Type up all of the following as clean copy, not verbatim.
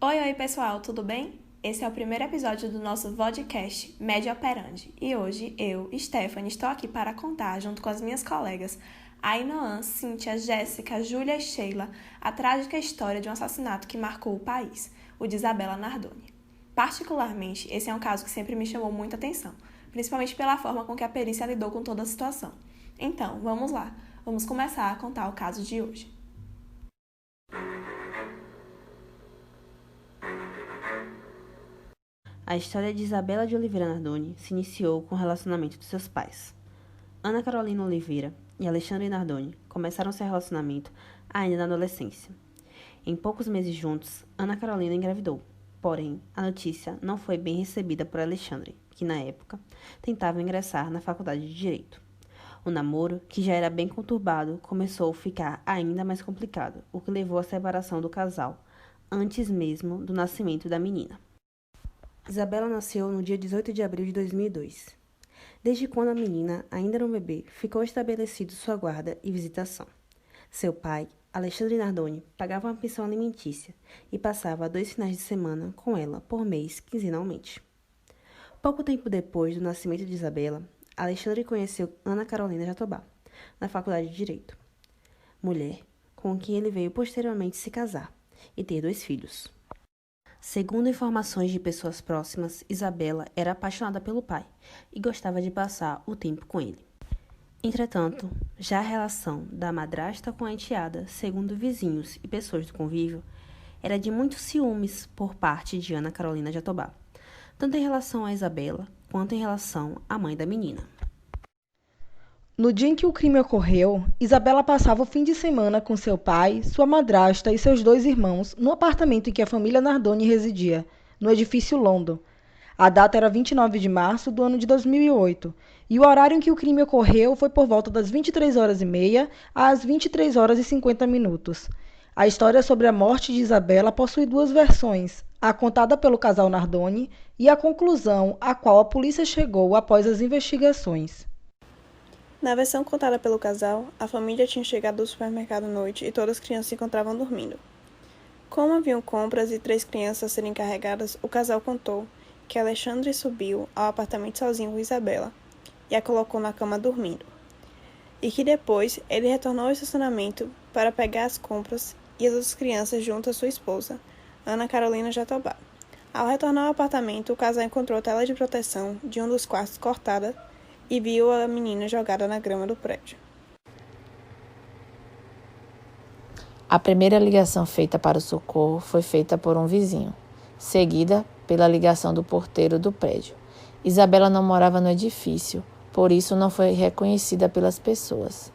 Oi, pessoal, tudo bem? Esse é o primeiro episódio do nosso podcast Média Operandi e hoje eu, Stephanie, estou aqui para contar, junto com as minhas colegas Ainoan, Cíntia, Jéssica, Júlia e Sheila, a trágica história de um assassinato que marcou o país, o de Isabela Nardoni. Particularmente, esse é um caso que sempre me chamou muita atenção, principalmente pela forma com que a perícia lidou com toda a situação. Então, vamos lá, vamos começar a contar o caso de hoje. A história de Isabela de Oliveira Nardoni se iniciou com o relacionamento de seus pais. Ana Carolina Oliveira e Alexandre Nardoni começaram seu relacionamento ainda na adolescência. Em poucos meses juntos, Ana Carolina engravidou. Porém, a notícia não foi bem recebida por Alexandre, que na época tentava ingressar na faculdade de Direito. O namoro, que já era bem conturbado, começou a ficar ainda mais complicado, o que levou à separação do casal, antes mesmo do nascimento da menina. Isabela nasceu no dia 18 de abril de 2002. Desde quando a menina ainda era um bebê, ficou estabelecido sua guarda e visitação. Seu pai, Alexandre Nardoni, pagava uma pensão alimentícia e passava 2 finais de semana com ela por mês, quinzenalmente. Pouco tempo depois do nascimento de Isabela, Alexandre conheceu Ana Carolina Jatobá, na Faculdade de Direito, mulher com quem ele veio posteriormente se casar e ter 2 filhos. Segundo informações de pessoas próximas, Isabela era apaixonada pelo pai e gostava de passar o tempo com ele. Entretanto, já a relação da madrasta com a enteada, segundo vizinhos e pessoas do convívio, era de muitos ciúmes por parte de Ana Carolina Jatobá, tanto em relação a Isabela quanto em relação à mãe da menina. No dia em que o crime ocorreu, Isabela passava o fim de semana com seu pai, sua madrasta e seus 2 irmãos no apartamento em que a família Nardoni residia, no edifício London. A data era 29 de março do ano de 2008 e o horário em que o crime ocorreu foi por volta das 23h30 às 23h50. A história sobre a morte de Isabela possui 2 versões, a contada pelo casal Nardoni e a conclusão a qual a polícia chegou após as investigações. Na versão contada pelo casal, a família tinha chegado do supermercado à noite e todas as crianças se encontravam dormindo. Como haviam compras e 3 crianças a serem carregadas, o casal contou que Alexandre subiu ao apartamento sozinho com Isabela e a colocou na cama dormindo, e que depois ele retornou ao estacionamento para pegar as compras e as outras crianças junto à sua esposa, Ana Carolina Jatobá. Ao retornar ao apartamento, o casal encontrou a tela de proteção de um dos quartos cortada e viu a menina jogada na grama do prédio. A primeira ligação feita para o socorro foi feita por um vizinho, seguida pela ligação do porteiro do prédio. Isabela não morava no edifício, por isso não foi reconhecida pelas pessoas.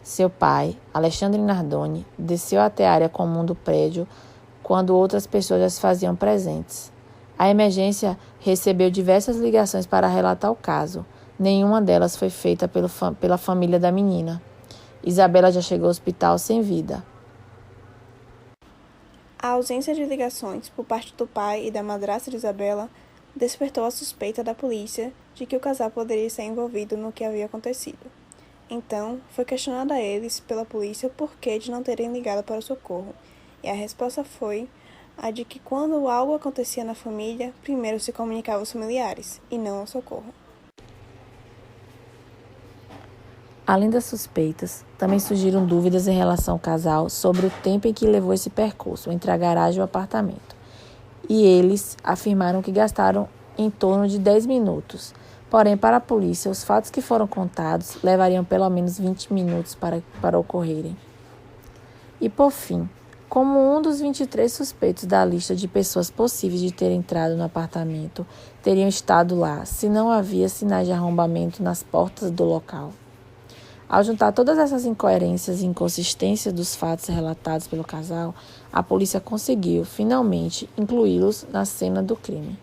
Seu pai, Alexandre Nardoni, desceu até a área comum do prédio quando outras pessoas já se faziam presentes. A emergência recebeu diversas ligações para relatar o caso. Nenhuma delas foi feita pela família da menina. Isabela já chegou ao hospital sem vida. A ausência de ligações por parte do pai e da madrasta de Isabela despertou a suspeita da polícia de que o casal poderia estar envolvido no que havia acontecido. Então, foi questionado a eles pela polícia o porquê de não terem ligado para o socorro, e a resposta foi a de que quando algo acontecia na família, primeiro se comunicava aos familiares, e não ao socorro. Além das suspeitas, também surgiram dúvidas em relação ao casal sobre o tempo em que levou esse percurso entre a garagem e o apartamento. E eles afirmaram que gastaram em torno de 10 minutos. Porém, para a polícia, os fatos que foram contados levariam pelo menos 20 minutos para ocorrerem. E por fim, como um dos 23 suspeitos da lista de pessoas possíveis de ter entrado no apartamento teriam estado lá, se não havia sinais de arrombamento nas portas do local. Ao juntar todas essas incoerências e inconsistências dos fatos relatados pelo casal, a polícia conseguiu, finalmente, incluí-los na cena do crime.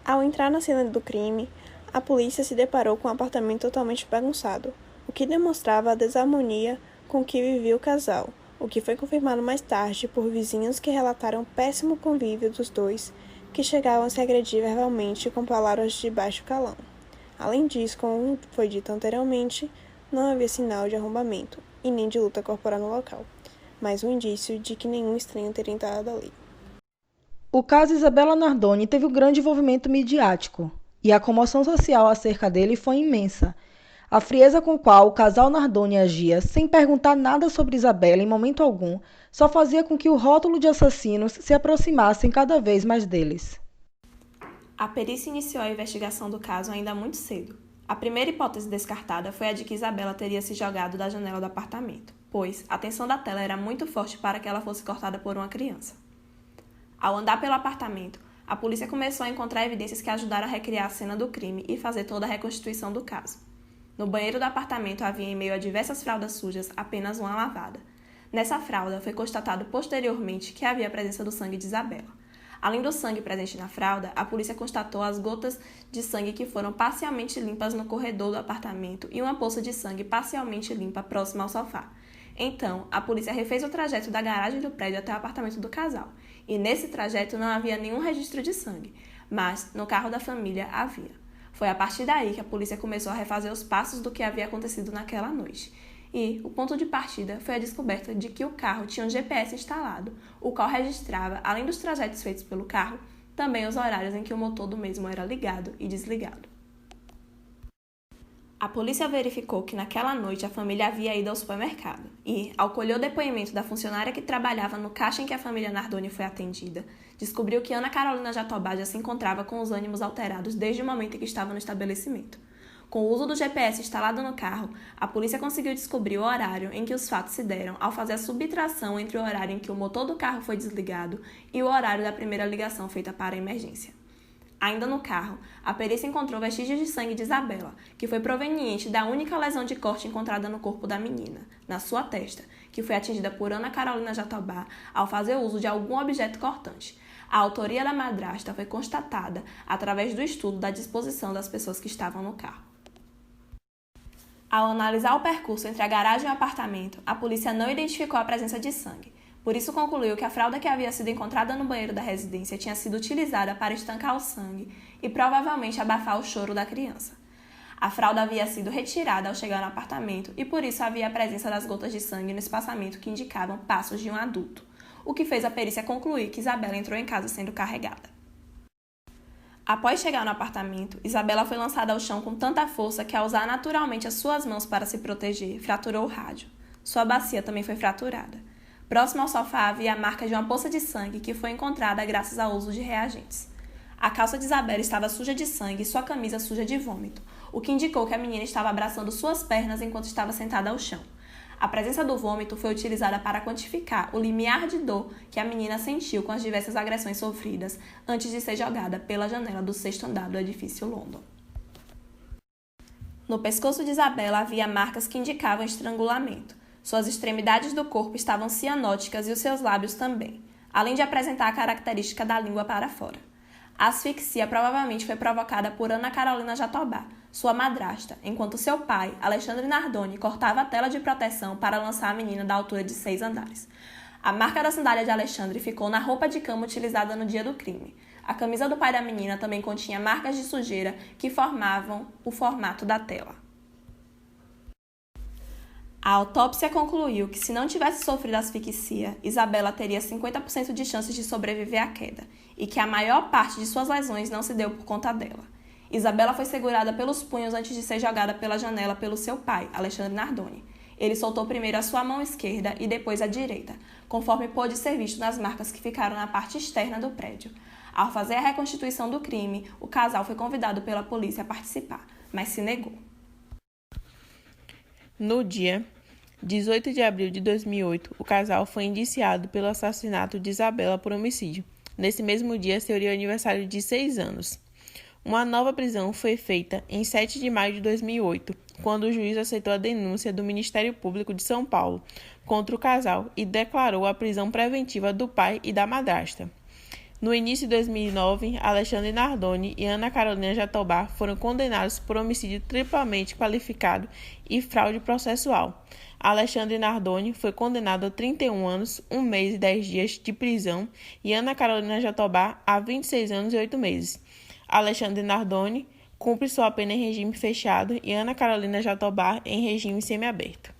Ao entrar na cena do crime, a polícia se deparou com um apartamento totalmente bagunçado, o que demonstrava a desarmonia com que vivia o casal, o que foi confirmado mais tarde por vizinhos que relataram o péssimo convívio dos dois, que chegavam a se agredir verbalmente com palavras de baixo calão. Além disso, como foi dito anteriormente, não havia sinal de arrombamento e nem de luta corporal no local, mas um indício de que nenhum estranho teria entrado ali. O caso Isabela Nardoni teve um grande envolvimento midiático e a comoção social acerca dele foi imensa. A frieza com qual o casal Nardoni agia, sem perguntar nada sobre Isabela em momento algum, só fazia com que o rótulo de assassinos se aproximassem cada vez mais deles. A perícia iniciou a investigação do caso ainda muito cedo. A primeira hipótese descartada foi a de que Isabela teria se jogado da janela do apartamento, pois a tensão da tela era muito forte para que ela fosse cortada por uma criança. Ao andar pelo apartamento, a polícia começou a encontrar evidências que ajudaram a recriar a cena do crime e fazer toda a reconstituição do caso. No banheiro do apartamento havia, em meio a diversas fraldas sujas, apenas uma lavada. Nessa fralda, foi constatado posteriormente que havia a presença do sangue de Isabela. Além do sangue presente na fralda, a polícia constatou as gotas de sangue que foram parcialmente limpas no corredor do apartamento e uma poça de sangue parcialmente limpa próxima ao sofá. Então, a polícia refez o trajeto da garagem do prédio até o apartamento do casal, e nesse trajeto não havia nenhum registro de sangue, mas no carro da família havia. Foi a partir daí que a polícia começou a refazer os passos do que havia acontecido naquela noite. E o ponto de partida foi a descoberta de que o carro tinha um GPS instalado, o qual registrava, além dos trajetos feitos pelo carro, também os horários em que o motor do mesmo era ligado e desligado. A polícia verificou que naquela noite a família havia ido ao supermercado e, ao colher o depoimento da funcionária que trabalhava no caixa em que a família Nardoni foi atendida, descobriu que Ana Carolina Jatobá já se encontrava com os ânimos alterados desde o momento em que estava no estabelecimento. Com o uso do GPS instalado no carro, a polícia conseguiu descobrir o horário em que os fatos se deram ao fazer a subtração entre o horário em que o motor do carro foi desligado e o horário da primeira ligação feita para a emergência. Ainda no carro, a perícia encontrou vestígios de sangue de Isabela, que foi proveniente da única lesão de corte encontrada no corpo da menina, na sua testa, que foi atingida por Ana Carolina Jatobá ao fazer uso de algum objeto cortante. A autoria da madrasta foi constatada através do estudo da disposição das pessoas que estavam no carro. Ao analisar o percurso entre a garagem e o apartamento, a polícia não identificou a presença de sangue. Por isso concluiu que a fralda que havia sido encontrada no banheiro da residência tinha sido utilizada para estancar o sangue e provavelmente abafar o choro da criança. A fralda havia sido retirada ao chegar no apartamento e por isso havia a presença das gotas de sangue no espaçamento que indicavam passos de um adulto, o que fez a perícia concluir que Isabela entrou em casa sendo carregada. Após chegar no apartamento, Isabela foi lançada ao chão com tanta força que, ao usar naturalmente as suas mãos para se proteger, fraturou o rádio. Sua bacia também foi fraturada. Próximo ao sofá havia a marca de uma poça de sangue que foi encontrada graças ao uso de reagentes. A calça de Isabela estava suja de sangue e sua camisa suja de vômito, o que indicou que a menina estava abraçando suas pernas enquanto estava sentada ao chão. A presença do vômito foi utilizada para quantificar o limiar de dor que a menina sentiu com as diversas agressões sofridas antes de ser jogada pela janela do 6º andar do edifício London. No pescoço de Isabela havia marcas que indicavam estrangulamento. Suas extremidades do corpo estavam cianóticas e os seus lábios também, além de apresentar a característica da língua para fora. A asfixia provavelmente foi provocada por Ana Carolina Jatobá, sua madrasta, enquanto seu pai, Alexandre Nardoni, cortava a tela de proteção para lançar a menina da altura de 6 andares. A marca da sandália de Alexandre ficou na roupa de cama utilizada no dia do crime. A camisa do pai da menina também continha marcas de sujeira que formavam o formato da tela. A autópsia concluiu que, se não tivesse sofrido asfixia, Isabela teria 50% de chances de sobreviver à queda e que a maior parte de suas lesões não se deu por conta dela. Isabela foi segurada pelos punhos antes de ser jogada pela janela pelo seu pai, Alexandre Nardoni. Ele soltou primeiro a sua mão esquerda e depois a direita, conforme pôde ser visto nas marcas que ficaram na parte externa do prédio. Ao fazer a reconstituição do crime, o casal foi convidado pela polícia a participar, mas se negou. No dia 18 de abril de 2008, o casal foi indiciado pelo assassinato de Isabela por homicídio. Nesse mesmo dia, seria o aniversário de 6 anos. Uma nova prisão foi feita em 7 de maio de 2008, quando o juiz aceitou a denúncia do Ministério Público de São Paulo contra o casal e declarou a prisão preventiva do pai e da madrasta. No início de 2009, Alexandre Nardoni e Ana Carolina Jatobá foram condenados por homicídio triplamente qualificado e fraude processual. Alexandre Nardoni foi condenado a 31 anos, 1 mês e 10 dias de prisão e Ana Carolina Jatobá a 26 anos e 8 meses. Alexandre Nardoni cumpre sua pena em regime fechado e Ana Carolina Jatobá em regime semiaberto.